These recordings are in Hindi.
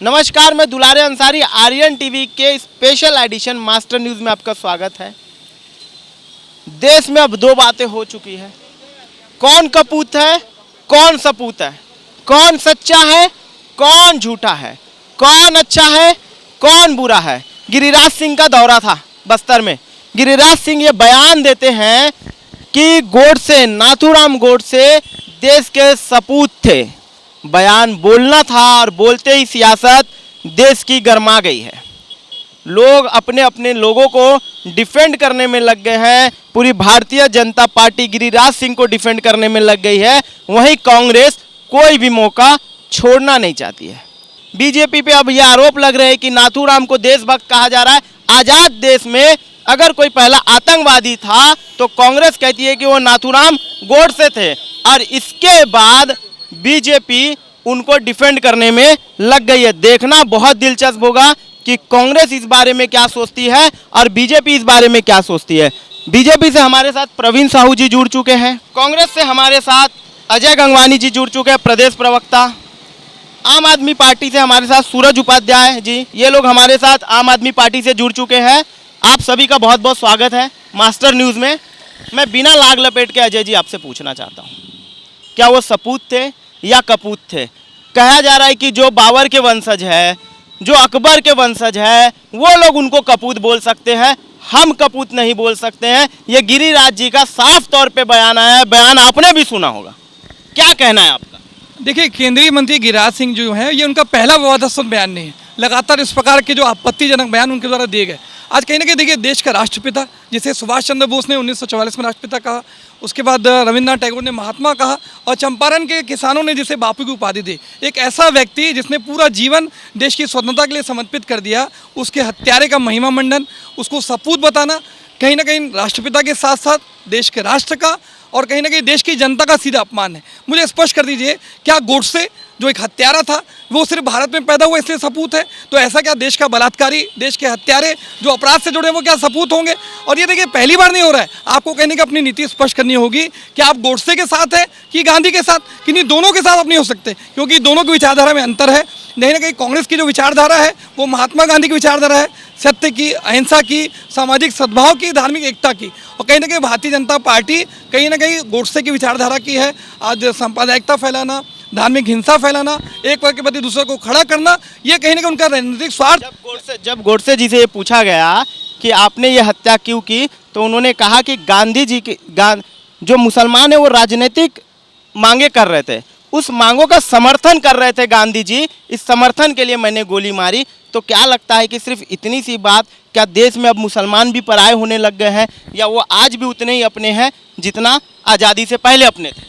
नमस्कार, मैं दुलारे अंसारी आर्यन टीवी के स्पेशल एडिशन मास्टर न्यूज़ में आपका स्वागत है। देश में अब दो बातें हो चुकी है, कौन कपूत है, कौन सपूत है, कौन सच्चा है, कौन झूठा है, कौन अच्छा है, कौन बुरा है। गिरिराज सिंह का दौरा था बस्तर में। गिरिराज सिंह ये बयान देते हैं कि गोडसे, नाथूराम गोडसे देश के सपूत थे। बयान बोलना था और बोलते ही सियासत देश की गरमा गई है। लोग अपने अपने लोगों को डिफेंड करने में लग गए हैं। पूरी भारतीय जनता पार्टी गिरिराज सिंह को डिफेंड करने में लग गई है। वहीं कांग्रेस कोई भी मौका छोड़ना नहीं चाहती है। बीजेपी पे अब यह आरोप लग रहे हैं कि नाथूराम को देशभक्त कहा जा रहा है। आज़ाद देश में अगर कोई पहला आतंकवादी था तो कांग्रेस कहती है कि वो नाथूराम गोडसे थे, और इसके बाद बीजेपी उनको डिफेंड करने में लग गई है। देखना बहुत दिलचस्प होगा कि कांग्रेस इस बारे में क्या सोचती है और बीजेपी इस बारे में क्या सोचती है। बीजेपी से हमारे साथ प्रवीण साहू जी जुड़ चुके हैं। कांग्रेस से हमारे साथ अजय गंगवानी जी जुड़ चुके हैं, प्रदेश प्रवक्ता। आम आदमी पार्टी से हमारे साथ सूरज उपाध्याय जी, ये लोग हमारे साथ आम आदमी पार्टी से जुड़ चुके हैं। आप सभी का बहुत बहुत स्वागत है मास्टर न्यूज़ में। मैं बिना लाग लपेट के अजय जी आपसे पूछना चाहता हूँ, क्या वो सपूत थे या कपूत थे? कहा जा रहा है कि जो बाबर के वंशज है, जो अकबर के वंशज है, वो लोग उनको कपूत बोल सकते हैं, हम कपूत नहीं बोल सकते हैं। ये गिरिराज जी का साफ तौर पे बयान आया है। बयान आपने भी सुना होगा, क्या कहना है आपका? देखिए, केंद्रीय मंत्री गिरिराज सिंह जो हैं, ये उनका पहला विवादास्पद बयान नहीं है। लगातार इस प्रकार के जो आपत्तिजनक बयान उनके द्वारा दिए गए। आज कहीं ना कहीं देखिए, देश का राष्ट्रपिता जिसे सुभाष चंद्र बोस ने 1944 में राष्ट्रपिता कहा, उसके बाद रविन्द्रनाथ टैगोर ने महात्मा कहा, और चंपारण के किसानों ने जिसे बापू की उपाधि दी। एक ऐसा व्यक्ति जिसने पूरा जीवन देश की स्वतंत्रता के लिए समर्पित कर दिया, उसके हत्यारे का महिमा मंडन, उसको सपूत बताना, कहीं ना कहीं राष्ट्रपिता के साथ साथ देश के राष्ट्र का और कहीं ना कहीं देश की जनता का सीधा अपमान है। मुझे स्पष्ट कर दीजिए, क्या गोडसे जो एक हत्यारा था वो सिर्फ भारत में पैदा हुआ इसलिए सपूत है? तो ऐसा क्या देश का बलात्कारी, देश के हत्यारे जो अपराध से जुड़े हैं वो क्या सपूत होंगे? और ये देखिए, पहली बार नहीं हो रहा है। आपको कहने की अपनी नीति स्पष्ट करनी होगी कि आप गोडसे के साथ हैं कि गांधी के साथ, कि नहीं दोनों के साथ आप नहीं हो सकते, क्योंकि दोनों की विचारधारा में अंतर है। कहीं ना कहीं कांग्रेस की जो विचारधारा है वो महात्मा गांधी की विचारधारा है, सत्य की, अहिंसा की, सामाजिक सद्भाव की, धार्मिक एकता की। और कहीं ना कहीं भारतीय जनता पार्टी कहीं ना कहीं गोडसे की विचारधारा की है। आज सांप्रदायिकता फैलाना, धार्मिक हिंसा फैलाना, एक वर्ग के प्रति दूसरे को खड़ा करना, ये कहीं ना कहीं उनका राजनीतिक स्वार्थ। जब गोडसे जी से ये पूछा गया कि आपने ये हत्या क्यों की, तो उन्होंने कहा कि गांधी जी की जो मुसलमान है वो राजनीतिक मांगे कर रहे थे, उस मांगों का समर्थन कर रहे थे गांधी जी, इस समर्थन के लिए मैंने गोली मारी। तो क्या लगता है कि सिर्फ इतनी सी बात, क्या देश में अब मुसलमान भी पराये होने लग गए हैं, या वो आज भी उतने ही अपने हैं जितना आज़ादी से पहले अपने थे?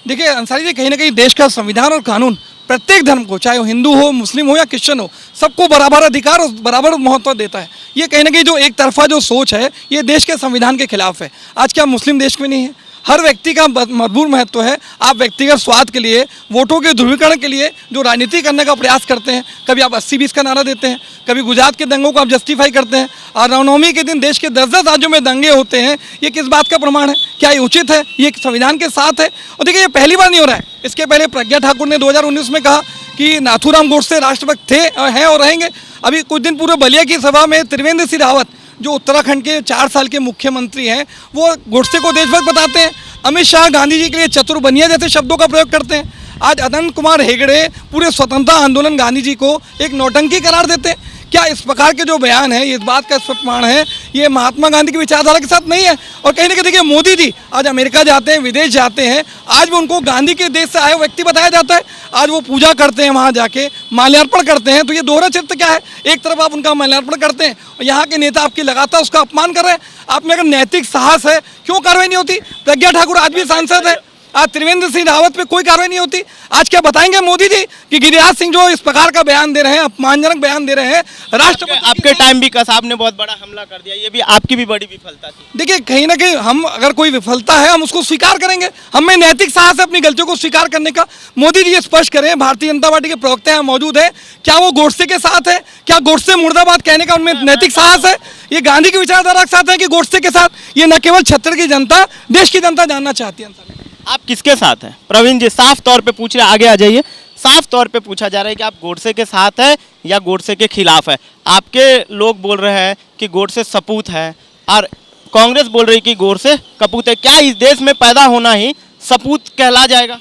देखिए अंसारी जी, कहीं ना कहीं देश का संविधान और कानून प्रत्येक धर्म को, चाहे वो हिंदू हो, मुस्लिम हो या क्रिश्चियन हो, सबको बराबर अधिकार और बराबर महत्व देता है। ये कहीं ना कहीं जो एक तरफा जो सोच है, ये देश के संविधान के खिलाफ है। आज क्या मुस्लिम देश में नहीं है? हर व्यक्ति का मजबूर महत्व है। आप व्यक्तिगत स्वार्थ के लिए, वोटों के ध्रुवीकरण के लिए जो राजनीति करने का प्रयास करते हैं, कभी आप 80-20 का नारा देते हैं, कभी गुजरात के दंगों को आप जस्टिफाई करते हैं, और रामनवमी के दिन देश के 10-10 राज्यों में दंगे होते हैं। ये किस बात का प्रमाण है? क्या ये उचित है? ये संविधान के साथ है? और देखिए, ये पहली बार नहीं हो रहा है। इसके पहले प्रज्ञा ठाकुर ने 2019 में कहा कि नाथूराम गोडसे राष्ट्रभक्त थे, हैं और रहेंगे। अभी कुछ दिन पूर्व बलिया की सभा में त्रिवेंद्र सिंह रावत, जो उत्तराखंड के 4 साल के मुख्यमंत्री हैं, वो गोडसे को देशभक्त बताते हैं। अमित शाह गांधी जी के लिए चतुर बनिया जैसे शब्दों का प्रयोग करते हैं। आज अनंत कुमार हेगड़े पूरे स्वतंत्रता आंदोलन गांधी जी को एक नौटंकी करार देते हैं। क्या इस प्रकार के जो बयान है, इस बात का स्पष्ट प्रमाण है ये महात्मा गांधी की विचारधारा के साथ नहीं है? और कहीं ना कहीं देखिए, मोदी जी आज अमेरिका जाते हैं, विदेश जाते हैं, आज भी उनको गांधी के देश से आए व्यक्ति बताया जाता है। आज वो पूजा करते हैं, वहाँ जाके माल्यार्पण करते हैं। तो ये दोहरा चित्र क्या है? एक तरफ आप उनका माल्यार्पण करते हैं और यहाँ के नेता आपकी लगातार उसका अपमान कर रहे हैं। आप में अगर नैतिक साहस है, क्यों कार्रवाई नहीं होती? प्रज्ञा ठाकुर आज भी सांसद है, आज त्रिवेंद्र सिंह रावत पे कोई कार्रवाई नहीं होती। आज क्या बताएंगे मोदी जी कि गिरिराज सिंह जो इस प्रकार का बयान दे रहे हैं, अपमानजनक बयान दे रहे हैं, राष्ट्रपति आपके टाइम भी कसाब ने बहुत बड़ा हमला कर दिया, ये भी आपकी भी बड़ी विफलता थी। देखिए, कहीं ना कहीं हम अगर कोई विफलता है हम उसको स्वीकार करेंगे। हमें नैतिक साहस है अपनी गलतियों को स्वीकार करने का। मोदी जी ये स्पष्ट करें, भारतीय जनता पार्टी के प्रवक्ता यहाँ मौजूद है, क्या वो गोडसे के साथ है? क्या गोडसे मुर्दाबाद कहने का उनमें नैतिक साहस है? ये गांधी की विचारधारा के साथ है कि गोडसे के साथ? ये न केवल छत्तीसगढ़ की जनता, देश की जनता जानना चाहती है। आप किसके साथ हैं? प्रवीण जी साफ तौर पे पूछ रहे, आगे आ जाइए। साफ तौर पे पूछा जा रहा है कि आप गोडसे के साथ है या गोडसे के खिलाफ है। आपके लोग बोल रहे हैं कि गोडसे सपूत है और कांग्रेस बोल रही है कि गोडसे कपूत है। क्या इस देश में पैदा होना ही सपूत कहला जाएगा?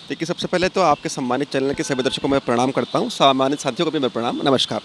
देखिए, सबसे पहले तो आपके सम्मानित चैनल के सभी दर्शकों को मैं प्रणाम करता हूँ, सम्मानित साथियों को भी मैं प्रणाम, नमस्कार।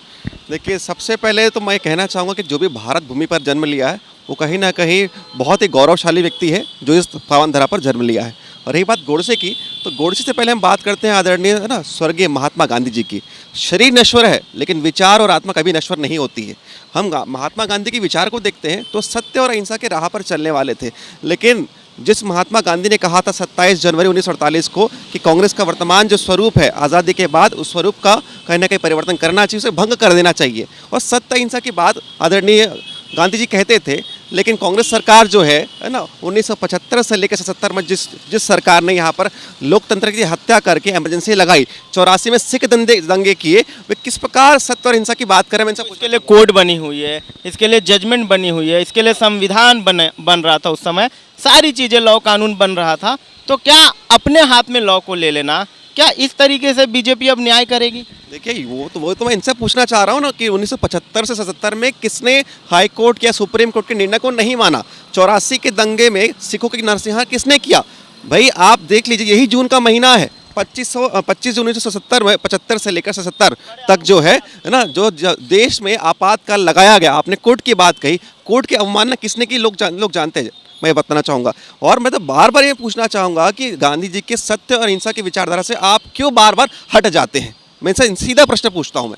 देखिए, सबसे पहले तो मैं कहना चाहूँगा कि जो भी भारत भूमि पर जन्म लिया है वो कहीं ना कहीं बहुत ही गौरवशाली व्यक्ति है जो इस पावन धरा पर जन्म लिया है। और रही बात गोडसे की, तो गोडसे से पहले हम बात करते हैं आदरणीय है ना स्वर्गीय महात्मा गांधी जी की। शरीर नश्वर है लेकिन विचार और आत्मा कभी नश्वर नहीं होती है। हम महात्मा गांधी के विचार को देखते हैं तो सत्य और अहिंसा के राह पर चलने वाले थे, लेकिन जिस महात्मा गांधी ने कहा था 27 जनवरी 1948 को कि कांग्रेस का वर्तमान जो स्वरूप है आज़ादी के बाद, उस स्वरूप का कहीं ना कहीं परिवर्तन करना चाहिए, उसे भंग कर देना चाहिए। और सत्य अहिंसा की बात आदरणीय गांधी जी कहते थे, लेकिन कांग्रेस सरकार जो है ना 1975 से लेकर 77 में जिस सरकार ने यहाँ पर लोकतंत्र की हत्या करके इमरजेंसी लगाई, 84 में सिख दंगे किए, वे किस प्रकार सत्य और हिंसा की बात करें। इसके लिए कोड बनी हुई है, इसके लिए जजमेंट बनी हुई है, इसके लिए संविधान बन रहा था उस समय, सारी चीज़ें लॉ कानून बन रहा था। तो क्या अपने हाथ में लॉ को ले लेना, क्या इस तरीके से बीजेपी अब न्याय करेगी? देखिए, वो तो मैं इनसे पूछना चाह रहा हूँ ना कि 1975 से 77 में किसने हाई कोर्ट या सुप्रीम कोर्ट के निर्णय को नहीं माना? 84 के दंगे में सिखों की नरसंहार किसने किया? भाई आप देख लीजिए, यही जून का महीना है, 25 जून 1970 में 75 से लेकर 77 तक जो है ना, जो देश में आपातकाल लगाया गया। आपने कोर्ट की बात कही, कोर्ट की अवमानना किसने की लोग जानते हैं, मैं बताना चाहूँगा। और मैं तो बार बार ये पूछना चाहूँगा कि गांधी जी के सत्य और अहिंसा की विचारधारा से आप क्यों बार बार हट जाते हैं? मैं इनसे सीधा प्रश्न पूछता हूँ मैं।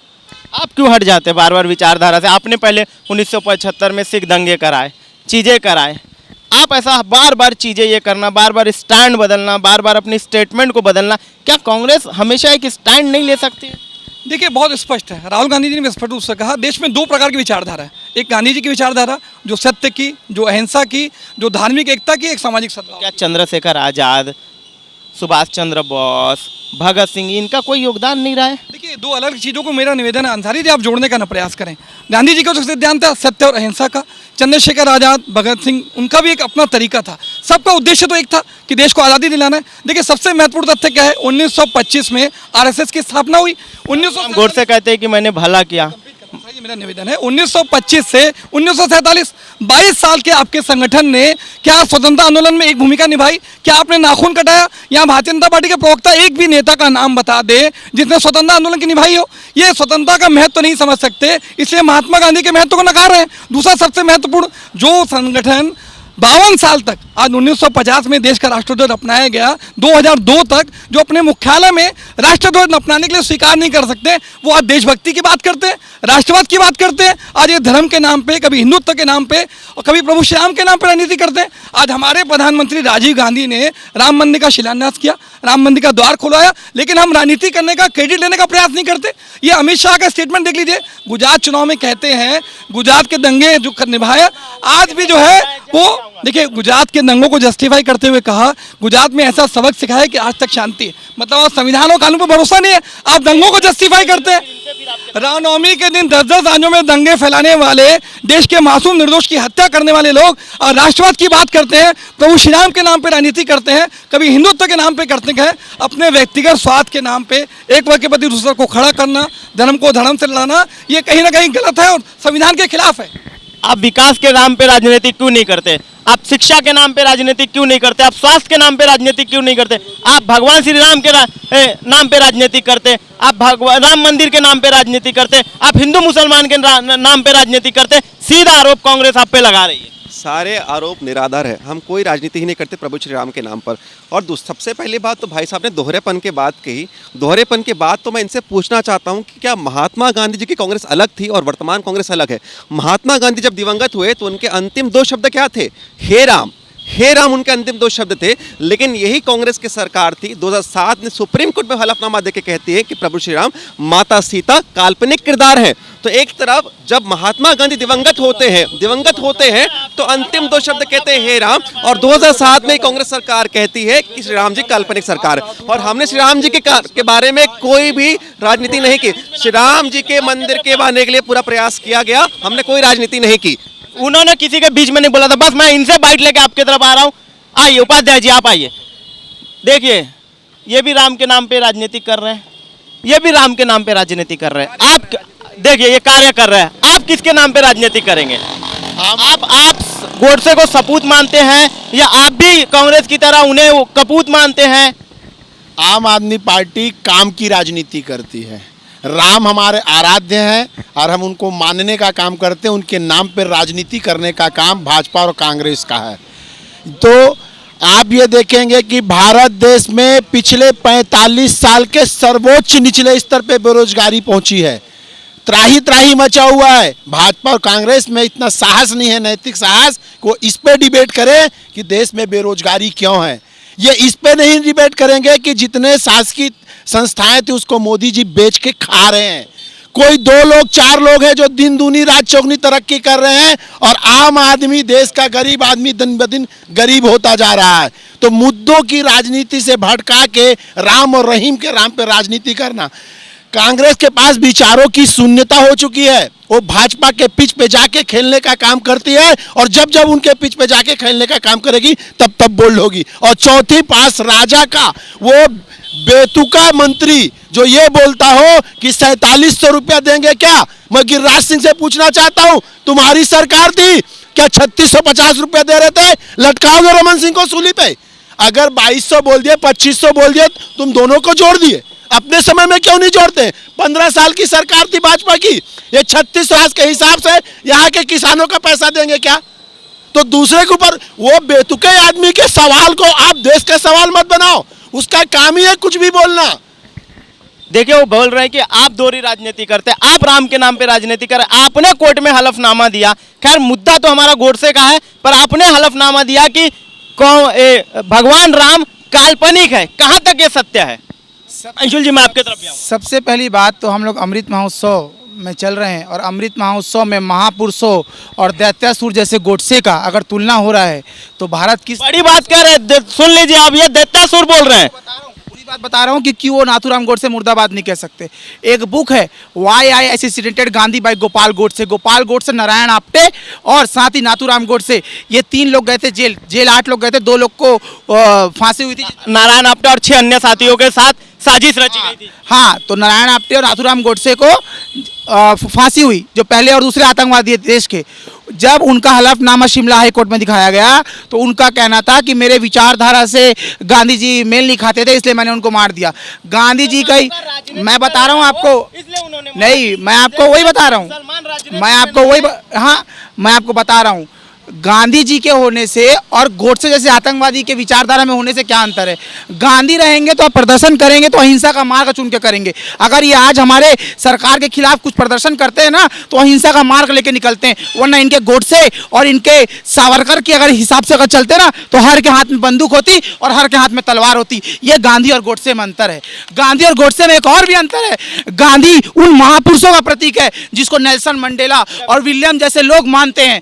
आप क्यों हट जाते हैं बार बार विचारधारा से? आपने पहले 1975 में सिख दंगे कराए, चीज़ें कराए, आप ऐसा बार बार चीज़ें ये करना, बार बार स्टैंड बदलना, बार बार अपनी स्टेटमेंट को बदलना, क्या कांग्रेस हमेशा एक स्टैंड नहीं ले सकती है? देखिए, बहुत स्पष्ट है, राहुल गांधी जी ने स्पष्ट रूप से कहा देश में दो प्रकार की विचारधारा है। एक गांधी जी की विचारधारा जो सत्य की, जो अहिंसा की, जो धार्मिक एकता की, एक सामाजिक सद्भाव। क्या चंद्रशेखर आज़ाद, सुभाष चंद्र बोस, भगत सिंह, इनका कोई योगदान नहीं रहा है? देखिए, दो अलग चीज़ों को मेरा निवेदन है अंसारी जी, आप जोड़ने का ना प्रयास करें। गांधी जी का जो सिद्धांत था सत्य और अहिंसा का, चंद्रशेखर आज़ाद, भगत सिंह, उनका भी एक अपना तरीका था। सबका उद्देश्य तो एक था कि देश को आज़ादी दिलाना है। देखिए, सबसे महत्वपूर्ण तथ्य क्या है, 1925 में आरएसएस की स्थापना हुई। 1900 गोडसे कहते हैं कि मैंने भला किया। ये मेरा निवेदन है, 1925 से 1947 22 साल के आपके संगठन ने क्या स्वतंत्रता आंदोलन में एक भूमिका निभाई? क्या आपने नाखून कटाया? यहाँ भारतीय जनता पार्टी के प्रवक्ता एक भी नेता का नाम बता दे जिसने स्वतंत्रता आंदोलन की निभाई हो? ये स्वतंत्रता का महत्व नहीं समझ सकते, इसलिए महात्मा गांधी के महत्व को नकार रहे हैं। दूसरा सबसे महत्वपूर्ण, जो संगठन 52 साल तक, आज 1950 में देश का राष्ट्रध्वज अपनाया गया, 2002 तक जो अपने मुख्यालय में राष्ट्रध्वज अपनाने के लिए स्वीकार नहीं कर सकते, वो आज देशभक्ति की बात करते हैं, राष्ट्रवाद की बात करते हैं। आज ये धर्म के नाम पे, कभी हिंदुत्व के नाम पे और कभी प्रभु श्री राम के नाम पे राजनीति करते हैं। आज हमारे प्रधानमंत्री राजीव गांधी ने राम मंदिर का शिलान्यास किया, राम मंदिर का द्वार खुलवाया, लेकिन हम राजनीति करने का, क्रेडिट लेने का प्रयास नहीं करते। ये अमित शाह का स्टेटमेंट देख लीजिए, गुजरात चुनाव में कहते हैं गुजरात के दंगे जो निभाया, आज भी जो है वो, देखिए, गुजरात के दंगों को जस्टिफाई करते हुए कहा गुजरात में ऐसा सबक सिखाया कि आज तक शांति है। मतलब आप संविधान और कानून पर भरोसा नहीं है, आप दंगों को जस्टिफाई करते हैं। रामनवमी के दिन 10-10 राज्यों में दंगे फैलाने वाले, देश के मासूम निर्दोष की हत्या करने वाले लोग और राष्ट्रवाद की बात करते हैं, प्रभु श्री राम के नाम पे राजनीति करते हैं, कभी हिंदुत्व के नाम पे करते हैं। अपने व्यक्तिगत स्वार्थ के नाम पे एक वर्ग के प्रति दूसरे को खड़ा करना, धर्म को धर्म से लड़ाना, ये कहीं ना कहीं गलत है और संविधान के खिलाफ है। आप विकास के नाम पे राजनीति क्यों नहीं करते? आप शिक्षा के नाम पे राजनीति क्यों नहीं करते? आप स्वास्थ्य के नाम पे राजनीति क्यों नहीं करते? आप भगवान श्री राम के नाम पे राजनीति करते, आप भगवान राम मंदिर के नाम पे राजनीति करते, आप हिंदू मुसलमान के नाम पे राजनीति करते। सीधा आरोप कांग्रेस आप पे लगा रही है। सारे आरोप निराधार है, हम कोई राजनीति ही नहीं करते प्रभु श्री राम के नाम पर। और सबसे पहली बात तो भाई साहब ने दोहरेपन के बात कही, दोहरेपन के बाद तो मैं इनसे पूछना चाहता हूं कि क्या महात्मा गांधी जी की कांग्रेस अलग थी और वर्तमान कांग्रेस अलग है? महात्मा गांधी जब दिवंगत हुए तो उनके अंतिम 2 शब्द क्या थे? हे राम, हे राम उनके अंतिम 2 शब्द थे। लेकिन यही कांग्रेस की सरकार थी 2007 में सुप्रीम कोर्ट में हलफनामा देके कहती है कि प्रभु श्री राम, माता सीता काल्पनिक किरदार है। तो एक तरफ जब महात्मा गांधी दिवंगत होते हैं तो अंतिम 2 शब्द कहते हैं हे राम, और 2007 में कांग्रेस सरकार कहती है कि श्री राम जी काल्पनिक सरकार है। और हमने श्री राम जी के बारे में कोई भी राजनीति नहीं की। श्री राम जी के मंदिर के बनाने के लिए पूरा प्रयास किया गया, हमने कोई राजनीति नहीं की। उन्होंने किसी के बीच में नहीं बोला था। बस मैं इनसे बाइट लेके आपकी तरफ आ रहा हूँ। आइए उपाध्याय जी, आप आइए। देखिए, ये भी राम के नाम पे राजनीति कर रहे हैं। ये भी राम के नाम पे राजनीति कर रहे हैं। आप देखिए ये कार्य कर रहे हैं, आप किसके नाम पे राजनीति करेंगे? आप गोडसे को सपूत मानते हैं या आप भी कांग्रेस की तरह उन्हें वो कपूत मानते हैं? आम आदमी पार्टी काम की राजनीति करती है। राम हमारे आराध्य हैं और हम उनको मानने का काम करते हैं। उनके नाम पर राजनीति करने का काम भाजपा और कांग्रेस का है। तो आप ये देखेंगे कि भारत देश में पिछले 45 साल के सर्वोच्च निचले स्तर पे बेरोजगारी पहुंची है। त्राही त्राही मचा हुआ है। भाजपा और कांग्रेस में इतना साहस नहीं है, नैतिक साहस, को इस पे डिबेट करें कि देश में बेरोजगारी क्यों है। ये इस पे नहीं डिबेट करेंगे कि जितने शासकीय संस्थाएं थी उसको मोदी जी बेच के खा रहे हैं। कोई 2 लोग 4 लोग हैं जो दिन दूनी रात चौगनी तरक्की कर रहे हैं और आम आदमी, देश का गरीब आदमी दिन ब दिन गरीब होता जा रहा है। तो मुद्दों की राजनीति से भटका के राम और रहीम के राम पे राजनीति करना, कांग्रेस के पास विचारों की शून्यता हो चुकी है। वो भाजपा के पिच पे जाके खेलने का काम करती है और जब जब उनके पिच पे जाके खेलने का काम करेगी तब तब बोल्ड होगी। और चौथी पास राजा का वो बेतुका मंत्री जो ये बोलता हो कि 4700 रुपया देंगे क्या। मैं गिरिराज सिंह से पूछना चाहता हूं, तुम्हारी सरकार थी क्या 3650 रुपया दे रहे थे? लटकाओगे रमन सिंह को सूली पे? अगर 2200 बोल दिए, 2500 बोल दिए, तुम दोनों को जोड़ दिए। अपने समय में क्यों नहीं जोड़ते? 15 साल की सरकार थी भाजपा की। ये 36 राज के हिसाब से यहाँ के किसानों का पैसा देंगे क्या? तो दूसरे के ऊपर वो बेतुके आदमी के सवाल को आप देश का सवाल मत बनाओ। उसका काम ही है कुछ भी बोलना। देखिए वो बोल रहे हैं कि आप दोहरी राजनीति करते हैं, आप राम के नाम पे राजनीति कर रहे हैं। आपने कोर्ट में हलफनामा दिया, खैर मुद्दा तो हमारा गोडसे का है, पर आपने हलफनामा दिया कि भगवान राम काल्पनिक है। कहाँ तक ये सत्य है? अंशुल जी मैं आपके तरफ आऊँ। सबसे पहली बात तो हम लोग अमृत महोत्सव में चल रहे हैं और अमृत महोत्सव में महापुरुषों और दैत्यासुर जैसे गोडसे का अगर तुलना हो रहा है तो भारत की बड़ी बात कह रहे हैं। सुन लीजिए, आप ये दैत्यासुर बोल रहे हैं। पूरी बात बता रहा हूँ कि क्यों वो नाथूराम गोडसे मुर्दाबाद नहीं कह सकते। एक बुक है why I assassinated Gandhi by Gopal Godse. Gopal Godse, Narayan Apte और साथ ही नाथूराम गोडसे, ये 3 लोग गए थे जेल 8 लोग गए थे, 2 लोग को फांसी हुई थी। नारायण आप्टे और 6 अन्य साथियों के साथ साजिश रची गई थी। हाँ, तो नारायण आप्टे और नाथूराम गोडसे को फांसी हुई, जो पहले और दूसरे आतंकवादी देश के। जब उनका हलफनामा शिमला हाई कोर्ट में दिखाया गया तो उनका कहना था कि मेरे विचारधारा से गांधी जी मेल नहीं खाते थे, इसलिए मैंने उनको मार दिया। गांधी जी का ही मैं बता रहा हूँ आपको, नहीं मैं आपको वही बता रहा हूँ, हाँ मैं आपको बता रहा हूँ, गांधी जी के होने से और गोडसे जैसे आतंकवादी के विचारधारा में होने से क्या अंतर है? गांधी रहेंगे तो आप प्रदर्शन करेंगे तो अहिंसा का मार्ग चुन के करेंगे। अगर ये आज हमारे सरकार के खिलाफ कुछ प्रदर्शन करते हैं ना तो अहिंसा का मार्ग लेके निकलते हैं, वरना इनके गोडसे और इनके सावरकर के अगर हिसाब से अगर चलते ना तो हर के हाथ में बंदूक होती और हर के हाथ में तलवार होती। ये गांधी और गोडसे में अंतर है। गांधी और गोडसे में एक और भी अंतर है, गांधी उन महापुरुषों का प्रतीक है जिसको नेल्सन मंडेला और विलियम जैसे लोग मानते हैं,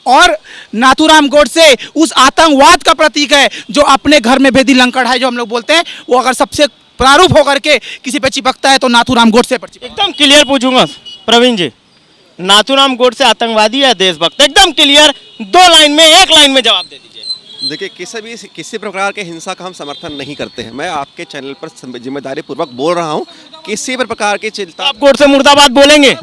और नाथूराम गोडसे उस आतंकवाद का प्रतीक है जो अपने घर में भेदी लंकड़ है जो हम लोग बोलते हैं। वो अगर सबसे प्रारूप होकर के किसी पे चिपकता है तो नाथूराम गोडसे पर चिपकता है। एकदम क्लियर पूछूंगा प्रवीण जी, नाथूराम गोडसे आतंकवादी है देशभक्त? एकदम क्लियर, 2 लाइन में, 1 लाइन में जवाब दे दीजिए। देखिए किसी प्रकार के हिंसा का हम समर्थन नहीं करते हैं। मैं आपके चैनल पर जिम्मेदारी पूर्वक बोल रहा हूँ, किसी भी प्रकार की चिंता। आप गोडसे मुर्दाबाद बोलेंगे?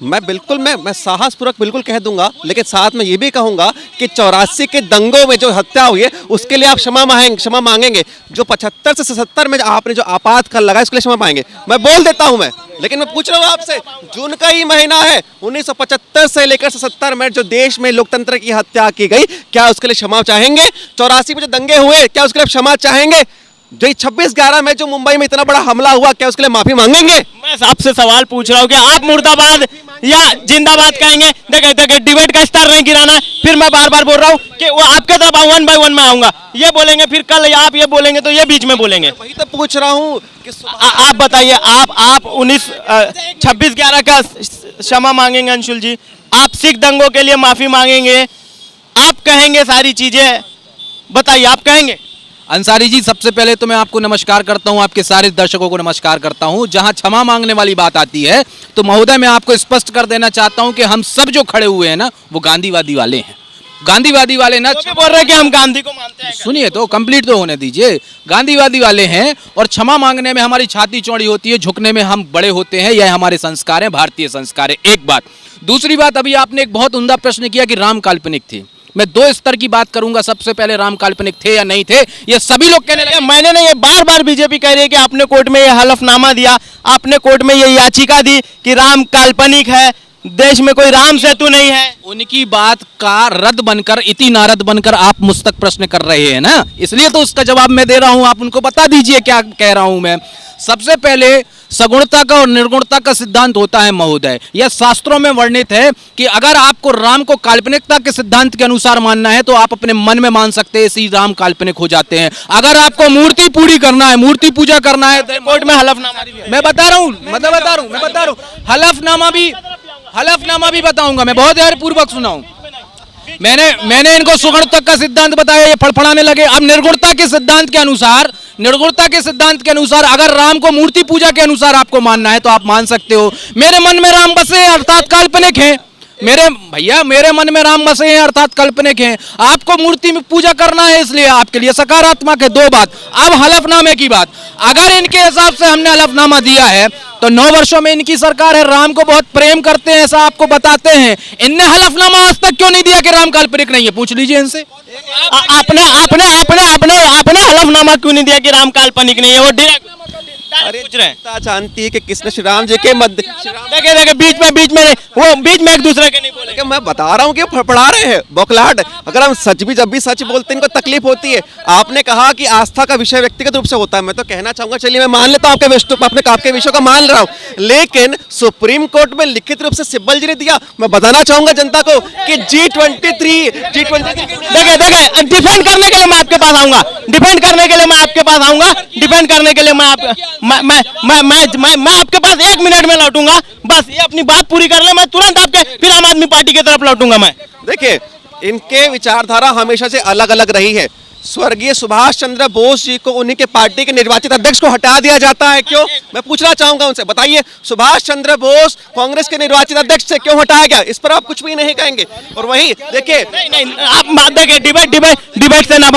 मैं बिल्कुल मैं साहसपूर्वक बिल्कुल कह दूंगा, लेकिन साथ में ये भी कहूंगा कि 84 के दंगों में जो हत्या हुई है उसके लिए आप क्षमा मांगेंगे। जो 75 से 77 में आपने जो आपातकाल लगाया उसके लिए क्षमा पाएंगे, मैं बोल देता हूं मैं। लेकिन मैं पूछ रहा हूं आपसे, जून का ही महीना है, 1975 से लेकर 77 में जो देश में लोकतंत्र की हत्या की गई, क्या उसके लिए क्षमा चाहेंगे? 84 में जो दंगे हुए, क्या उसके लिए क्षमा चाहेंगे? जो 26/11 में जो मुंबई में इतना बड़ा हमला हुआ, क्या उसके लिए माफी मांगेंगे? मैं आपसे सवाल पूछ रहा हूँ कि आप मुर्दाबाद या जिंदाबाद कहेंगे? देखिए डिबेट का स्तर नहीं गिराना। फिर मैं बार बार बोल रहा हूँ कि वो आपके तरफ 1 by 1 में आऊंगा, ये बोलेंगे, फिर कल आप ये बोलेंगे तो ये बीच में बोलेंगे। वही तो पूछ रहा हूँ कि आप बताइए, आप 26/11 का क्षमा मांगेंगे अंशुल जी? आप सिख दंगों के लिए माफी मांगेंगे? आप कहेंगे सारी चीजें? बताइए, आप कहेंगे? अंसारी जी, सबसे पहले तो मैं आपको नमस्कार करता हूं, आपके सारे दर्शकों को नमस्कार करता हूं। जहां क्षमा मांगने वाली बात आती है तो महोदय मैं आपको स्पष्ट कर देना चाहता हूं कि हम सब जो खड़े हुए हैं ना वो गांधीवादी वाले हैं। गांधीवादी वाले ना वो भी बोल रहे हैं कि हम गांधी को मानते हैं। सुनिए तो कंप्लीट तो होने दीजिए। गांधीवादी वाले हैं और क्षमा मांगने में हमारी छाती चौड़ी होती है, झुकने में हम बड़े होते हैं, यह हमारे संस्कार हैं, भारतीय संस्कार है। एक बात। दूसरी बात, अभी आपने एक बहुत उम्दा प्रश्न किया कि राम काल्पनिक थे। मैं दो स्तर की बात करूंगा। सबसे पहले राम काल्पनिक थे या नहीं थे, ये सभी लोग कहने लगे। मैंने नहीं, ये बार बार बीजेपी कह रही है कि आपने कोर्ट में ये हलफनामा दिया, आपने कोर्ट में ये याचिका दी कि राम काल्पनिक है, देश में कोई राम सेतु नहीं है। उनकी बात का रद्द बनकर, इति नारद बनकर आप मुझ तक प्रश्न कर रहे हैं ना, इसलिए तो उसका जवाब मैं दे रहा हूं। आप उनको बता दीजिए क्या कह रहा हूं मैं। सबसे पहले सगुणता का और निर्गुणता का सिद्धांत होता है महोदय। यह शास्त्रों में वर्णित है कि अगर आपको राम को काल्पनिकता के सिद्धांत के अनुसार मानना है तो आप अपने मन में मान सकते हैं, इसी राम काल्पनिक हो जाते हैं। अगर आपको मूर्ति पूरी करना है, मूर्ति पूजा करना है, कोर्ट में हलफनामा भी है। मैं बता रहा हूं, हलफनामा भी बताऊंगा मैं, बहुत देर पूर्वक सुनाऊं। मैंने इनको सुगुणता का सिद्धांत बताया, ये फड़फड़ाने लगे। अब निर्गुणता के सिद्धांत के अनुसार अगर राम को मूर्ति पूजा के अनुसार आपको मानना है तो आप मान सकते हो। मेरे मन में राम बसे हैं अर्थात काल्पनिक हैं। मेरे मन में राम बसे हैं अर्थात काल्पनिक हैं। आपको मूर्ति में पूजा करना है इसलिए आपके लिए सकारात्मक है। दो बात। अब हलफनामे की बात। अगर इनके हिसाब से हमने हलफनामा दिया है तो 9 वर्षों में इनकी सरकार है, राम को बहुत प्रेम करते हैं, ऐसा आपको बताते हैं। इनने हलफनामा आज तक क्यों नहीं दिया कि राम काल्पनिक नहीं है? पूछ लीजिए इनसे। आपने हलफनामा क्यों नहीं दिया कि राम काल्पनिक नहीं है? वो डायरेक्ट पूछ रहे हैं। जनता जानती है कि किसने श्री राम जी के मध्य देखिए बीच में एक दूसरे के नहीं बोले। लेकिन मैं बता रहा हूँ कि फड़फड़ा रहे हैं बौखलाहट। अगर हम जब भी सच बोलते हैं इनको तकलीफ होती है। आपने कहा कि आस्था का विषय व्यक्तिगत रूप से होता है, मैं तो कहना चाहूंगा, चलिए मैं मान लेता हूँ आपके विषय को मान रहा हूँ, लेकिन सुप्रीम कोर्ट में लिखित रूप से सिब्बल जी ने दिया। मैं बताना चाहूंगा जनता को कि G23 देखिए डिफेंड करने के लिए मैं आपके पास आऊंगा, डिफेंड करने के लिए मैं आपके पास एक मिनट में लौटूंगा। बस ये अपनी बात पूरी कर ले, मैं तुरंत आपके फिर आम आदमी पार्टी की तरफ लौटूंगा। मैं देखिए, इनके विचारधारा हमेशा से अलग अलग रही है। स्वर्गीय सुभाष चंद्र बोस जी को उन्हीं के पार्टी के निर्वाचित अध्यक्ष को हटा दिया जाता है, क्यों? मैं पूछना चाहूंगा उनसे, बताइए सुभाष चंद्र बोस कांग्रेस के निर्वाचित अध्यक्ष से क्यों हटाया गया? इस पर आप कुछ भी नहीं कहेंगे। और वही देखिए, नहीं आप बात देखिए, डिबेट से ना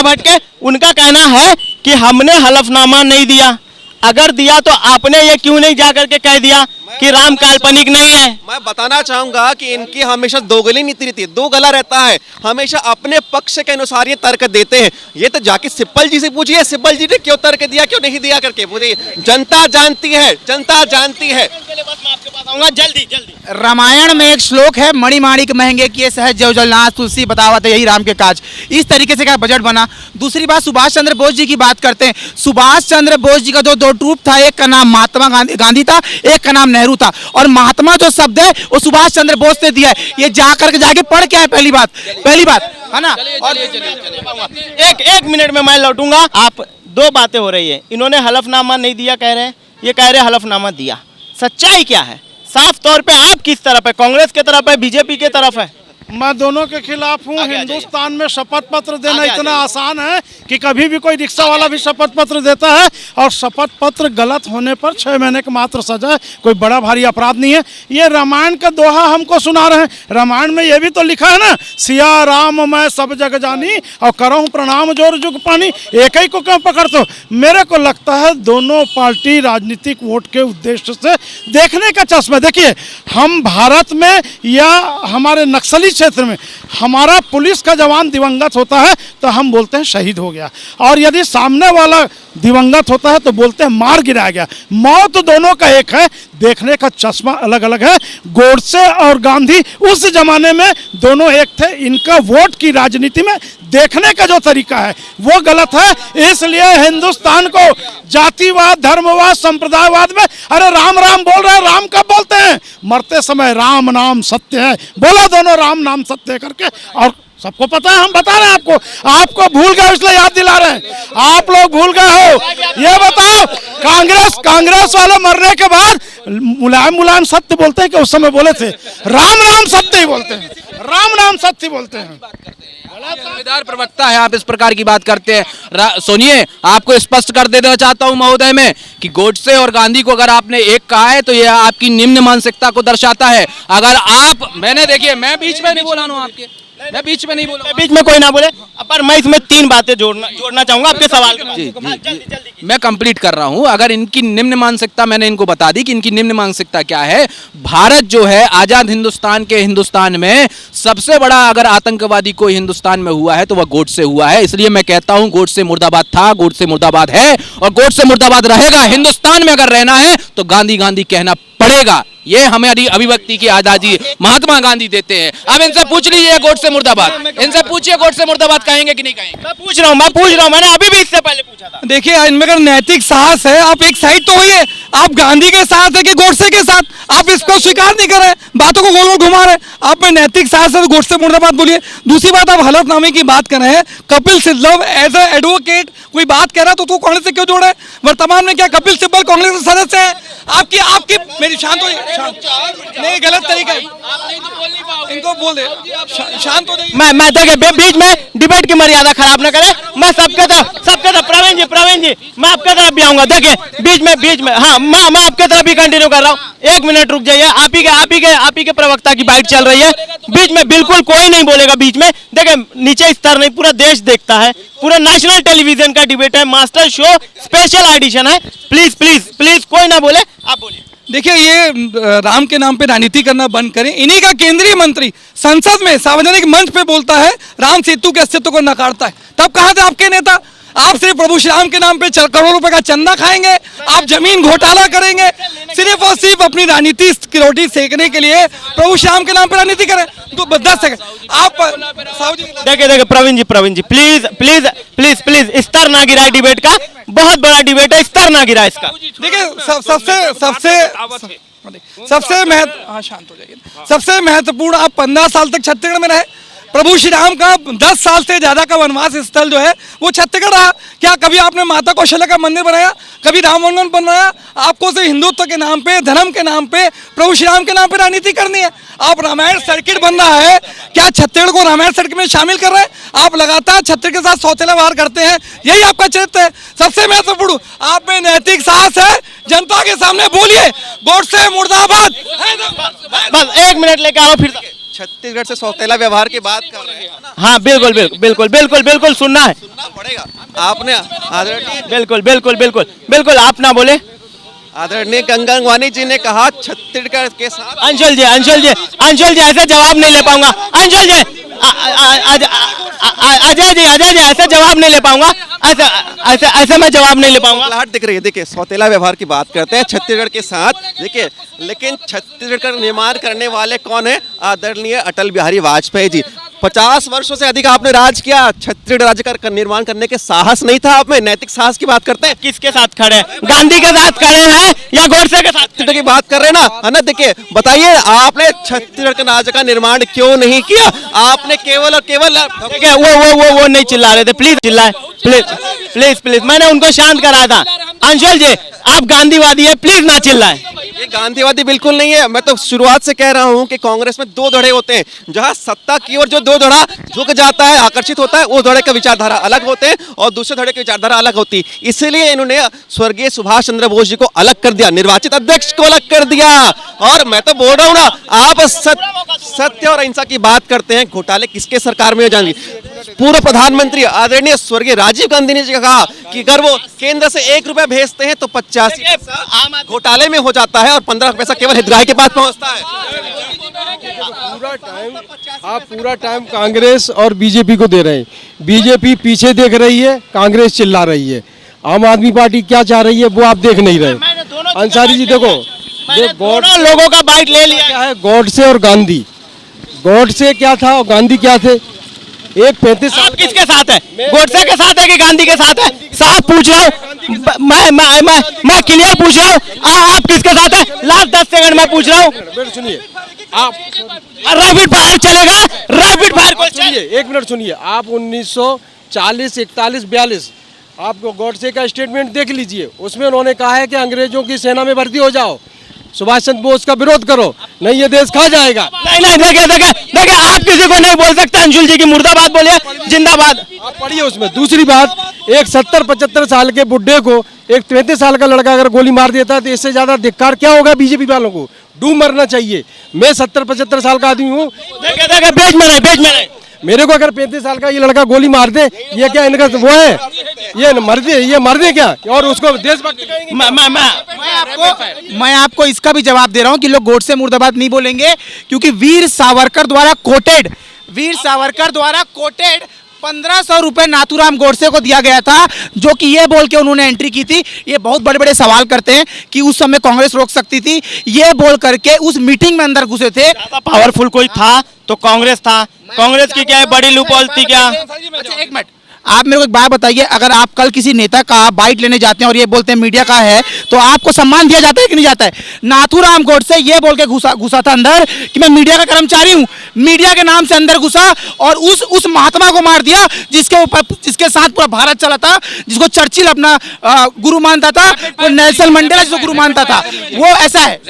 भटके। उनका कहना है कि हमने हलफनामा नहीं दिया, अगर दिया तो आपने ये क्यों नहीं जाकर के कह दिया कि राम काल्पनिक नहीं है? मैं बताना चाहूंगा कि इनकी हमेशा दोगली नीति रहती है, दो गला रहता है। हमेशा अपने पक्ष के अनुसार ये तर्क देते हैं। ये तो जाके सिब्बल जी से पूछिए, सिब्बल जी ने क्यों तर्क दिया, क्यों नहीं दिया करके पूछिए। जनता जानती है। जल्दी रामायण में एक श्लोक है, मणिमाणिक महंगे किए सहज जव जलनाथ तुलसी बतावत यही राम के काज। इस तरीके से क्या बजट बना। दूसरी बात, सुभाष चंद्र बोस जी की बात करते हैं। सुभाष चंद्र बोस जी का जो दो ट्रूप था, एक का नाम महात्मा गांधी था, एक का नाम नेहरू था। और महात्मा जो शब्द है वो सुभाष चंद्र बोस ने दिया है। ये जाके पढ़ के आए, पहली बात है ना। एक मिनट में मैं लौटूंगा। आप दो बातें हो रही है, इन्होंने हलफनामा नहीं दिया कह रहे हैं, ये कह रहे हैं हलफनामा दिया। सच्चाई क्या है? साफ तौर पे आप किस तरफ है? कांग्रेस के तरफ है, बीजेपी के तरफ है? मैं दोनों के खिलाफ हूँ। हिंदुस्तान में शपथ पत्र देना इतना आसान है कि कभी भी कोई रिक्शा वाला भी शपथ पत्र देता है, और शपथ पत्र गलत होने पर 6 महीने की मात्र सजा है, कोई बड़ा भारी अपराध नहीं है। ये रामायण का दोहा हमको सुना रहे हैं। रामायण में ये भी तो लिखा है ना, सिया राम मैं सब जग जानी और करहूँ प्रणाम जोर जुग पानी। एक ही को क्यों पकड़ते हो? मेरे को लगता है दोनों पार्टी राजनीतिक वोट के उद्देश्य से देखने का चश्मा। देखिए, हम भारत में या हमारे नक्सली क्षेत्र में हमारा पुलिस का जवान दिवंगत होता है तो हम बोलते हैं शहीद हो गया, और यदि सामने वाला दिवंगत होता है तो बोलते हैं मार गिराया गया। मौत दोनों का एक है, देखने का चश्मा अलग अलग है। गोडसे और गांधी उस जमाने में दोनों एक थे। इनका वोट की राजनीति में देखने का जो तरीका है वो गलत है। इसलिए हिंदुस्तान को जातिवाद, धर्मवाद, संप्रदायवाद में, अरे राम राम बोल रहे हैं, राम कब बोलते हैं? मरते समय राम नाम सत्य है, बोला दोनों राम नाम सत्य करके। और सबको पता है, हम बता रहे हैं आपको भूल गए इसलिए याद दिला रहे हैं। आप लोग भूल गए हो। ये बताओ, कांग्रेस वाले मरने के बाद मुलायम सत्य बोलते हैं कि उस समय बोले थे? राम नाम सत्य ही बोलते हैं, राम नाम सत्य बोलते हैं। जिम्मेदार प्रवक्ता है आप, इस प्रकार की बात करते हैं। सुनिए, आपको स्पष्ट कर देना चाहता हूं महोदय में कि गोडसे और गांधी को अगर आपने एक कहा है तो यह आपकी निम्न मानसिकता को दर्शाता है। अगर आप, मैंने देखिए, मैं बीच में नहीं बोला हूं आपके, मैं बीच में नहीं बोलूंगा। बीच में कोई ना बोले, पर मैं इसमें 3 बातें जोड़ना चाहूंगा आपके सवाल के बाद। हाँ, जल्दी मैं कंप्लीट कर रहा हूं। अगर इनकी निम्न मानसिकता, मैंने इनको बता दी कि इनकी निम्न मानसिकता क्या है। भारत जो है आजाद हिंदुस्तान में सबसे बड़ा अगर आतंकवादी कोई हिंदुस्तान में हुआ है तो वह गोडसे हुआ है। इसलिए मैं कहता हूं गोडसे मुर्दाबाद था, गोडसे मुर्दाबाद है और गोडसे मुर्दाबाद रहेगा। हिंदुस्तान में अगर रहना है तो गांधी गांधी कहना पड़ेगा। ये हमारी अभिव्यक्ति की आजादी महात्मा गांधी देते हैं। अब इनसे पूछ लीजिए गोडसे मुर्दाबाद, इनसे पूछिए गोडसे मुर्दाबाद कहेंगे कि नहीं कहेंगे। मैं पूछ रहा हूँ, मैंने अभी भी इससे पहले पूछा था। देखिए इनमें अगर नैतिक साहस है, आप एक साइड तो होइए। आप गांधी के साथ है कि गोडसे के साथ, आप इसको स्वीकार नहीं कर रहे, बातों को गोल गोल घुमा रहे। आप में नैतिक साहस है तो गोडसे मुर्दाबाद बोलिए। दूसरी बात, आप हलफनामे की बात कर रहे हैं। Kapil Sibal as a advocate कोई बात कह रहा है तो कांग्रेस से क्यों जोड़े? वर्तमान में क्या कपिल सिब्बल कांग्रेस के सदस्य है? आपकी मेरी शांत हो, नहीं गलत तरीका है, इनको बोल दे शांत हो जाइए। मैं देखिए बीच में डिबेट की मर्यादा खराब ना करें। मैं सबके तरफ प्रवीण जी मैं आपके तरफ भी आऊंगा। देखिए बीच में हाँ, मैं आपके तरफ भी कंटिन्यू कर रहा हूँ। 1 मिनट रुक जाइए। आप ही के प्रवक्ता की बाइट चल रही है, बीच में बिल्कुल कोई नहीं बोलेगा। बीच में देखिए नीचे स्तर नहीं, पूरा देश देखता है, पूरा नेशनल टेलीविजन का डिबेट है, मास्टर शो स्पेशल एडिशन है। प्लीज कोई ना बोले, आप बोलिए। देखिए ये राम के नाम पे राजनीति करना बंद करें। इन्हीं का केंद्रीय मंत्री संसद में सार्वजनिक मंच पे बोलता है राम सेतु के अस्तित्व को नकारता है। तब कहाँ थे आपके नेता? आप सिर्फ प्रभु श्री राम के नाम पे करोड़ों रुपए का चंदा खाएंगे, आप जमीन घोटाला करेंगे, सिर्फ और सिर्फ अपनी राजनीति की रोटी सेकने के लिए प्रभु श्री राम के नाम पे राजनीति करें। तो 10 सेकंड आप देखिए प्रवीण जी प्लीज स्तर ना गिराए डिबेट का। बहुत बड़ा डिबेट है, स्तर ना गिरा इसका। देखिए सबसे महत्वपूर्ण, आप 15 साल तक छत्तीसगढ़ में रहे। प्रभु श्री राम का 10 साल से ज्यादा का वनवास स्थल जो है वो छत्तीसगढ़ रहा। क्या कभी आपने माता कौशल्या का मंदिर बनाया? कभी राम मंदिर बनाया? आपको सिर्फ हिंदुत्व के नाम पे, धर्म के नाम पे, प्रभु श्री राम के नाम पे राजनीति करनी है। आप रामायण सर्किट बन रहा है, क्या छत्तीसगढ़ को रामायण सर्किट में शामिल कर रहे हैं? आप लगातार छत्तीसगढ़ के साथ सौतेला व्यवहार करते हैं, यही आपका चरित्र है। सबसे महत्वपूर्ण, आप में नैतिक साहस है, जनता के सामने बोलिए गोडसे मुर्दाबाद। बस 1 मिनट लेके आओ फिर। छत्तीसगढ़ से सौतेला व्यवहार की बात कर रहे हैं ना? हाँ बिल्कुल सुनना है, सुनना पड़ेगा। आपने आदरणीय बिल्कुल आप ना बोले। आदरणीय गंगा वानी जी ने कहा छत्तीसगढ़ के साथ। अंशुल जी ऐसे जवाब नहीं ले पाऊंगा। अंशुल जी अजय जी ऐसे जवाब नहीं ले पाऊंगा। ऐसे मैं जवाब नहीं ले पाऊंगा। लाहट दिख रही है। देखिए सौतेला व्यवहार की बात करते हैं छत्तीसगढ़ के साथ। देखिए लेकिन छत्तीसगढ़ का निर्माण करने वाले कौन है? आदरणीय अटल बिहारी वाजपेयी जी। 50 वर्षों से अधिक आपने राज किया। छत्तीसगढ़ राज्य का निर्माण करने के साहस नहीं था आप में? नैतिक साहस की बात करते हैं। किसके साथ खड़े हैं? गांधी के साथ खड़े हैं या गोडसे के साथ? छत्तीसगढ़ की बात कर रहे हैं ना, है ना? देखिए बताइए आपने छत्तीसगढ़ के राज्य का निर्माण क्यों नहीं किया? आपने केवल और केवल देखिए वो नहीं चिल्ला रहे थे। प्लीज चिल्लाए, प्लीज मैंने उनको शांत कराया था। अंशुल जी आप गांधीवादी है, प्लीज ना चिल्लाएं। ये गांधीवादी बिल्कुल नहीं है। मैं तो शुरुआत से कह रहा हूं कि कांग्रेस में 2 धड़े होते हैं। जहां सत्ता की ओर जो 2 धड़ा झुक जाता है, आकर्षित होता है, वो धड़े का विचारधारा अलग होते हैं और दूसरे धड़े की विचारधारा अलग होती है। इसीलिए इन्होंने स्वर्गीय सुभाष चंद्र बोस जी को अलग कर दिया, निर्वाचित अध्यक्ष को अलग कर दिया। और मैं तो बोल रहा हूँ ना, आप सत्य और अहिंसा की बात करते हैं, घोटाले किसके सरकार में हो जाएंगे? पूर्व प्रधानमंत्री आदरणीय स्वर्गीय राजीव गांधी ने कहा कि अगर वो केंद्र से 1 रुपया भेजते हैं तो 85 घोटाले में हो जाता है और 15 पैसा केवल हितग्राही के पास पहुंचता है। पूरा टाइम कांग्रेस और बीजेपी को दे रहे हैं। बीजेपी पीछे देख रही है, कांग्रेस चिल्ला रही है। आम आदमी पार्टी क्या चाह रही है वो आप देख नहीं रहे। अंसारी जी देखो, दोनों लोगों का बाइट ले लिया क्या है गोडसे और गांधी। गोडसे क्या था और गांधी क्या थे? एक 35 साल। आप किसके साथ है? गोडसे के साथ है कि गांधी के साथ है? साफ पूछ रहा हूँ, मैं क्लियर पूछ रहा हूँ। आप किसके साथ है? लास्ट 10 सेकंड में पूछ रहा हूँ। सुनिए आप, रैपिड फायर चलेगा, रैपिड फायर को सुनिए 1 मिनट सुनिए। आप 1940, 41, 42 आप गोडसे का स्टेटमेंट देख लीजिए। उसमें उन्होंने कहा है कि अंग्रेजों की सेना में भर्ती हो जाओ, सुभाष चंद्र बोस का विरोध करो, नहीं ये देश खा जाएगा। नहीं देखिए आप किसी को नहीं बोल सकते। अंशुल जी की मुर्दाबाद बोलिए, जिंदाबाद। आप पढ़िए उसमें। दूसरी बात, एक 70-75 साल के बुड्ढे को एक 33 साल का लड़का अगर गोली मार देता है तो इससे ज्यादा धिक्कार क्या होगा बीजेपी वालों को? डूब मरना चाहिए। मैं 70-75 साल का आदमी हूँ। देखिए बीच में मेरे को अगर 35 साल का ये लड़का गोली मार दे, ये क्या इनका वो है? ये मर दे क्या? और उसको देशभक्त कहेंगे? मैं आपको इसका भी जवाब दे रहा हूं कि लोग गोडसे मुर्दाबाद नहीं बोलेंगे, क्योंकि वीर सावरकर द्वारा कोटेड 1500 रुपए नाथूराम गोडसे को दिया गया था, जो कि ये बोल के उन्होंने एंट्री की थी। ये बहुत बड़े बड़े सवाल करते हैं कि उस समय कांग्रेस रोक सकती थी, ये बोल करके उस मीटिंग में अंदर घुसे थे। पावरफुल कोई था तो कांग्रेस था। कांग्रेस की क्या है बड़ी लूपहोल थी क्या? अच्छा, एक मिनट, आप मेरे को एक बात बताइए, अगर आप कल किसी नेता का बाइट लेने जाते हैं और ये बोलते हैं मीडिया का है, तो आपको सम्मान दिया जाता है कि नहीं जाता है? नाथूराम गोडसे ये बोल के घुसा था अंदर कि मैं मीडिया का कर्मचारी हूं, मीडिया के नाम से अंदर घुसा और उस महात्मा को मार दिया जिसके साथ पूरा भारत चला था, जिसको चर्चिल अपना गुरु मानता था, वो नेल्सन मंडेला जिसको गुरु मानता था, वो ऐसा है।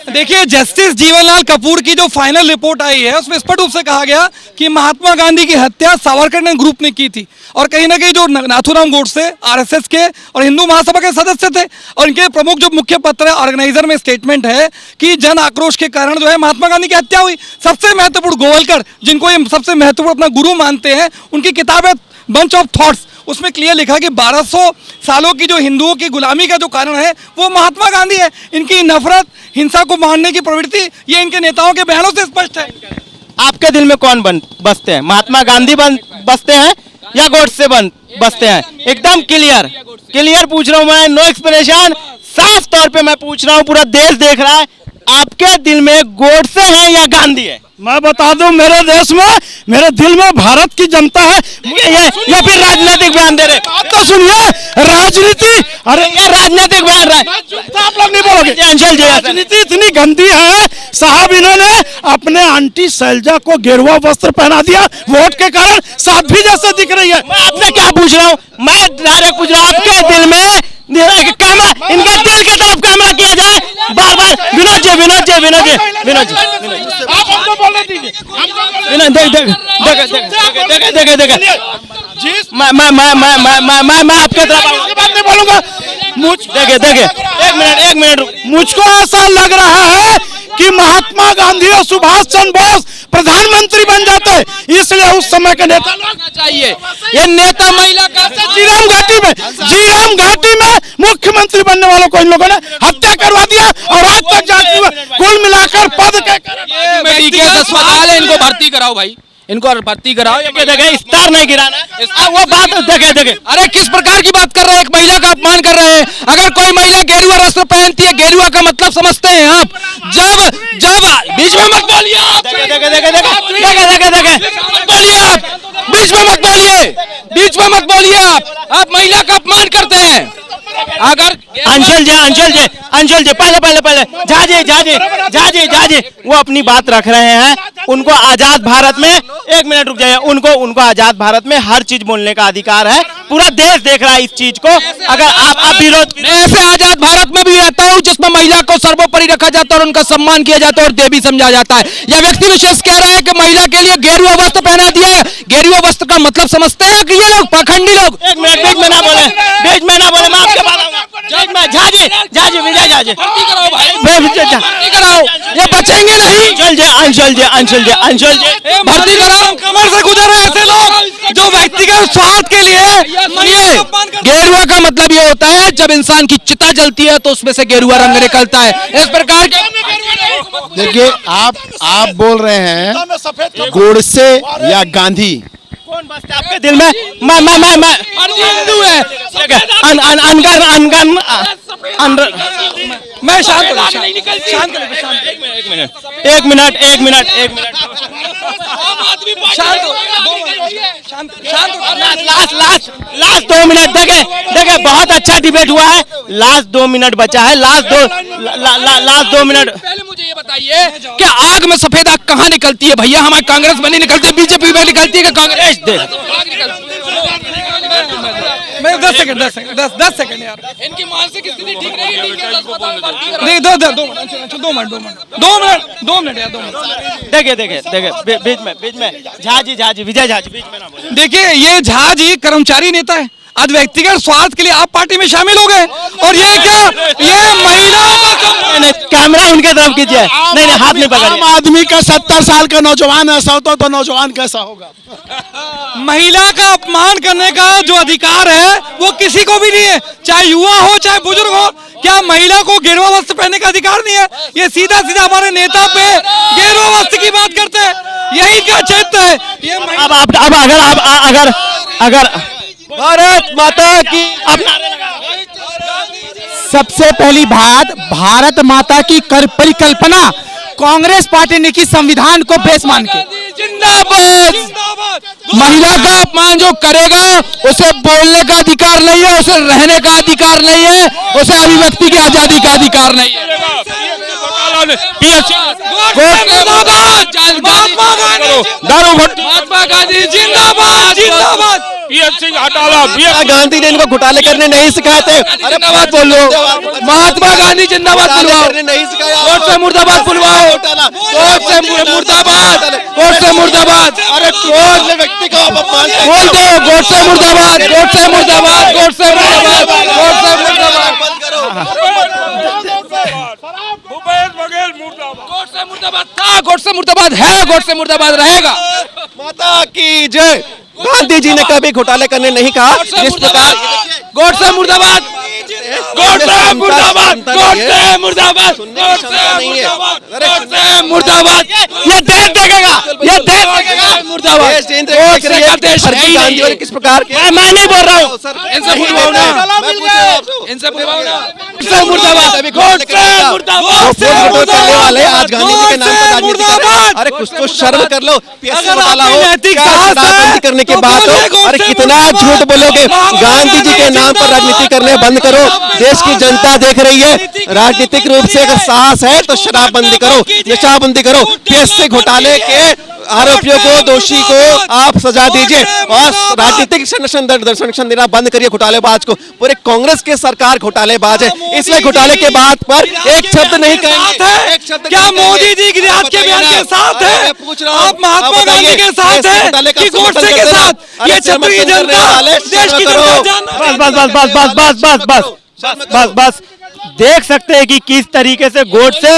देखिए, जस्टिस जीवनलाल कपूर की जो फाइनल रिपोर्ट आई है उसमें स्पष्ट रूप से कहा गया कि महात्मा गांधी की हत्या सावरकर ने ग्रुप ने की थी, और कहीं ना कहीं जो नाथूराम गोडसे आरएसएस के और हिंदू महासभा के सदस्य थे, और इनके प्रमुख जो मुख्य पत्र ऑर्गेनाइजर में स्टेटमेंट है कि जन आक्रोश के कारण जो है महात्मा गांधी की हत्या हुई। सबसे महत्वपूर्ण गोवलकर, जिनको ये सबसे महत्वपूर्ण अपना गुरु मानते हैं, उनकी किताब है बंच ऑफ थॉट्स, उसमें क्लियर लिखा कि 1200 सालों की जो हिंदुओं की गुलामी का जो कारण है वो महात्मा गांधी है। इनकी नफरत, हिंसा को मारने की प्रवृत्ति, ये इनके नेताओं के बयानों से स्पष्ट है। आपके दिल में कौन बसते हैं? महात्मा गांधी बसते हैं या गोडसे बसते हैं? एकदम क्लियर पूछ रहा हूं मैं, नो एक्सप्लेनेशन, साफ तौर पे मैं पूछ रहा हूं, पूरा देश देख रहा है। आपके दिल में गोडसे हैं या गांधी है? मैं बता दूं, मेरे देश में, मेरे दिल में भारत की जनता है। ये फिर राजनीतिक बयान दे रहे? बात तो सुनिए, राजनीति, अरे ये राजनीतिक बयान रहा है। आप लोग नहीं बोलोगे? अंशल जी, राजनीति इतनी गंदी है साहब, इन्होंने अपने आंटी शैलजा को गेरुआ वस्त्र पहना दिया वोट के कारण, साध्वी जैसे दिख रही है। मैं आपसे क्या पूछ रहा हूँ? मैं डायरेक्ट पूछ रहा हूँ, आपके दिल में कैमरा, इनके दिल की तरफ कैमरा किया जाए बार-बार। विनोद जी, आप हमको बोलने दीजिए। मैं आपके तरफ बात नहीं बोलूंगा। देखिए एक मिनट मुझको ऐसा लग रहा है कि महात्मा गांधी और सुभाष चंद्र बोस प्रधानमंत्री बन जाते, इसलिए उस समय के नेता चाहिए। ये नेता महिला का जीराम घाटी में मुख्यमंत्री बनने वालों को इन लोगों ने हत्या करवा दिया, और आज तक जांच हुई। कुल मिलाकर पद के अस्पताल है, इनको भर्ती कराओ भाई, इनको भर्ती कराओ। स्टार नहीं गिराना, वो बात देखे। अरे किस प्रकार की बात कर रहे हैं? एक महिला का अपमान कर रहे हैं। अगर कोई महिला गेरुआ वस्त्र पहनती है, गेरुआ का मतलब समझते हैं आप? जब बीच में मत बोलिए आप, बीच में मत बोलिए आप महिला का अपमान करते हैं। अगर अंशल जी पहले झाजी वो अपनी बात रख रहे हैं। उनको आजाद भारत में, एक मिनट रुक जाइए, उनको आजाद भारत में हर चीज बोलने का अधिकार है। पूरा देश देख रहा है इस चीज को। अगर आप विरोध, मैं ऐसे आजाद भारत में भी रहता हूं जिसमें महिला को सर्वोपरि रखा जाता है और उनका सम्मान किया जाता है और देवी समझा जाता है। यह व्यक्ति विशेष कह रहा है कि महिला के लिए गेरुआ वस्त्र पहना दिया है। गेरुआ वस्त्र का मतलब समझते हैं कि ये लोग पाखंडी लोग? एक मिनट, बीच में ना बोले, मैं आपके बात झाजी विजय झाजी कराओ, ये बचेंगे नहीं। अंशल जी भर्ती कराओ। कमर से गुजर रहे ऐसे लोग जो व्यक्तिगत स्वार्थ के लिए सुनिए, गेरुआ का मतलब ये होता है जब इंसान की चिता जलती है तो उसमें से गेरुआ रंग निकलता है। इस प्रकार के देखिए, आप बोल रहे हैं गोडसे या गांधी, कौन बसता है आपके दिल में? मैं हिंदू है। मैं शांत एक मिनट लास्ट 2 मिनट देखे बहुत अच्छा डिबेट हुआ है। लास्ट 2 मिनट बचा है, लास्ट 2 मिनट। पहले मुझे ये बताइए कि आग में सफेद आग कहाँ निकलती है भैया? हमारे कांग्रेस में नहीं निकलती, बीजेपी में निकलती है कि कांग्रेस? मैं 10 सेकंड यार, इनकी मानसिक स्थिति ठीक नहीं है। नहीं, 2 मिनट यार, 2 मिनट। देखिए बीच में झाजी विजय झाजी बीच में ना बोले। देखिए, ये झा जी कर्मचारी नेता है। आज व्यक्तिगत स्वार्थ के लिए आप पार्टी में शामिल हो गए। और ये क्या, ये महिलाओं का कैमरा उनके तरफ कीजिए। नहीं नहीं, हाथ नहीं पकड़िए। आम आदमी का 70 साल का नौजवान ऐसा होता तो नौजवान कैसा होगा? महिला का अपमान करने का जो अधिकार है वो किसी को भी नहीं है, चाहे युवा हो चाहे बुजुर्ग हो। क्या महिला को गेरुआ वस्त्र पहनने का अधिकार नहीं है? ये सीधा सीधा हमारे नेता पे गेरुआ वस्त्र की बात करते हैं, यही क्या चरित्र है ये? अब अगर भारत माता की सबसे पहली बात, भारत माता की परिकल्पना कांग्रेस पार्टी ने की संविधान को बेस मान के। जिंदाबाद। महिला का अपमान जो करेगा उसे बोलने का अधिकार नहीं है, उसे रहने का अधिकार नहीं है, उसे अभिव्यक्ति की आजादी का अधिकार नहीं है। महात्मा गांधी जिंदाबाद जिंदाबाद। गांधी ने इनको घोटाले करने नहीं सिखाए थे। अरे बात बोलो, महात्मा गांधी जिंदाबाद बुलवाओ, नहीं सिखाया। कोर्ट से मुर्दाबाद बुलवाओ, कोर्ट से मुर्दाबाद, कोर्ट से मुर्दाबाद। अरे कोर्ट व्यक्ति का अपमान बोल दो, कोर्ट से मुर्दाबाद, कोर्ट से मुर्दाबाद, कोर्ट से मुर्दाबाद, कोर्ट से मुर्दाबाद। कोर्ट से मुर्दाबाद था, कोर्ट से मुर्दाबाद है, कोर्ट से मुर्दाबाद रहेगा। माता की जय। गांधी जी ने कभी घोटाले करने नहीं कहा। जिस प्रकार कोर्ट से मुर्दाबाद, कोर्ट से मुर्दाबाद, कोर्ट से मुर्दाबाद, कोर्ट से मुर्दाबाद। ये देश देखेगा, ये देश देखेगा। मुर्दाबाद। देश गांधी और किस प्रकार के, मैं नहीं बोल रहा हूँ। इनसे बुलवाओ ना, इनसे बुलवाओ ना। कोर्ट से मुर्दाबाद, कोर्ट से मुर्दाबाद, करने वाले आज गांधी जी के नाम पर राजनीति कर रहे हैं। अरे कुछ तो शर्म कर लो। पीएससी घोटाला हो, शराबबंदी करने की बात हो, अरे कितना झूठ बोलोगे। गांधी जी के नाम पर राजनीति करने बंद करो। देश की जनता देख रही है। राजनीतिक रूप से अगर साहस है तो शराबबंदी करो, नशाबंदी करो। पीएससी घोटाले के आरोपियों को, दोषी को आप सजा दीजिए और राजनीतिक संरक्षण देना बंद करिए घोटालेबाज को। पूरे कांग्रेस की सरकार घोटालेबाज है, इसलिए घोटाले के बात पर एक शब्द नहीं कहेंगे। एक शब्द क्या मोदी जी की आज के बयान के साथ है? पूछ रहा हूं, आप महात्मा गांधी के साथ हैं कि गोडसे के साथ? ये क्षत्रिय जनता, देश की बस देख सकते हैं कि किस तरीके से गोडसे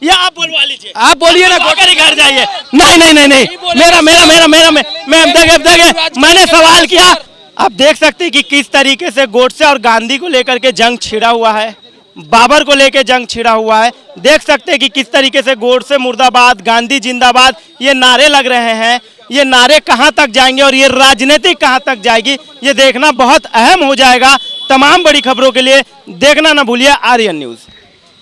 या आप बोलवा लीजिए, आप बोलिए ना, गोडसे घर जाइए। नहीं, मेरा मैंने सवाल किया। आप देख सकते हैं कि किस तरीके से गोडसे और गांधी को लेकर के जंग छिड़ा हुआ है, बाबर को लेकर जंग छिड़ा हुआ है। देख सकते हैं कि किस तरीके से गोडसे मुर्दाबाद, गांधी जिंदाबाद ये नारे लग रहे हैं। ये नारे कहां तक जाएंगे और ये राजनीति कहां तक जाएगी, ये देखना बहुत अहम हो जाएगा। तमाम बड़ी खबरों के लिए देखना ना भूलिए आर्यन न्यूज़।